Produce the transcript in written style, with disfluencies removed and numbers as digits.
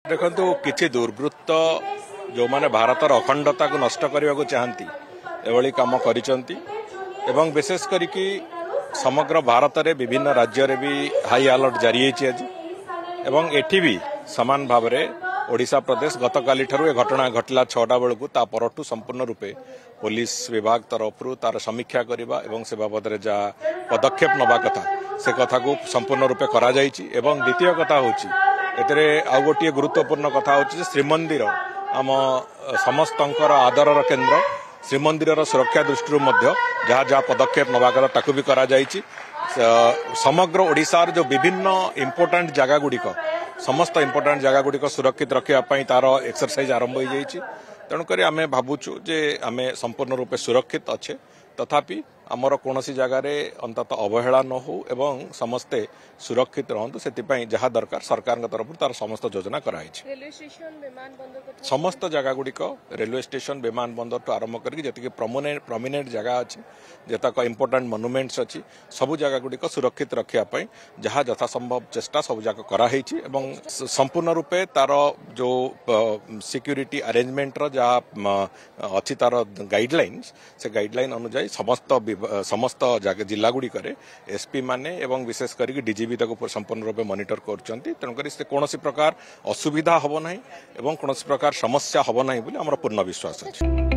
देखो किसी दुर्वृत्त जो माने भारतर अखंडता को नष्ट करने को चाहती एभली कम कर विशेष करके समग्र भारत में विभिन्न राज्य रे भी हाई अलर्ट जारी है आज एवं एठी भी समान भाव में ओडिशा प्रदेश गतकाली ठारू ए घटना घटला 6टा बेलू ता परठू संपूर्ण रूपे पुलिस विभाग तरफ तार समीक्षा करवा एवं से बाबद जा पदक्षेप नवा कथा से कथा को संपूर्ण रूपे करा जायछि एवं द्वितीय कथा होछि एतरे आ गोटे गुरुत्वपूर्ण कथा होछि श्रीमंदिर आम समस्तंकर आदरर केन्द्र श्रीमंदिर सुरक्षा दृष्टि जहाँ जहाँ पदक्षेप नवा कथा ताकू भी करा जायछि समग्र ओडिशार जो विभिन्न इम्पोर्टाट जगह गुड़िक समस्त इम्पोर्टाट जगह गुड़िक सुरक्षित रखापी तार एक्सरसाइज आरंभ हो जाइए तेणुक आम भावुचु जे आम संपूर्ण रूपे सुरक्षित अच्छे तथापि आमर कौन जगार अंतत अवहेला न हो एवं समस्ते सुरक्षित रहतु से जहाँ दरकार सरकार तरफ तार समस्त योजना कराई समस्त जगह गुड़िक रेलवे स्टेशन विमान बंदर टू आरंभ करके प्रोमिनेंट जगह अच्छे जतक इम्पोर्टाट मनुमेंट्स अच्छी सबू जगह गुड़िक सुरक्षित रखापी जहाँ यथासंभव चेष्टा सब जाक कराई संपूर्ण रूपे तार जो सिक्यूरीटी अरेंजमेंट जहाँ अच्छी तार गाइडलाइंस से गाइडलाइन अनुଯାयी समस्त जिला गुड़िक एसपी माने एवं विशेष करके डीजीपी ताको संपूर्ण रूपे मॉनिटर करछंती तेणुकर से कौन प्रकार असुविधा हब ना एवं कौन प्रकार समस्या हब ना बोली आमर पूर्ण विश्वास अच्छे।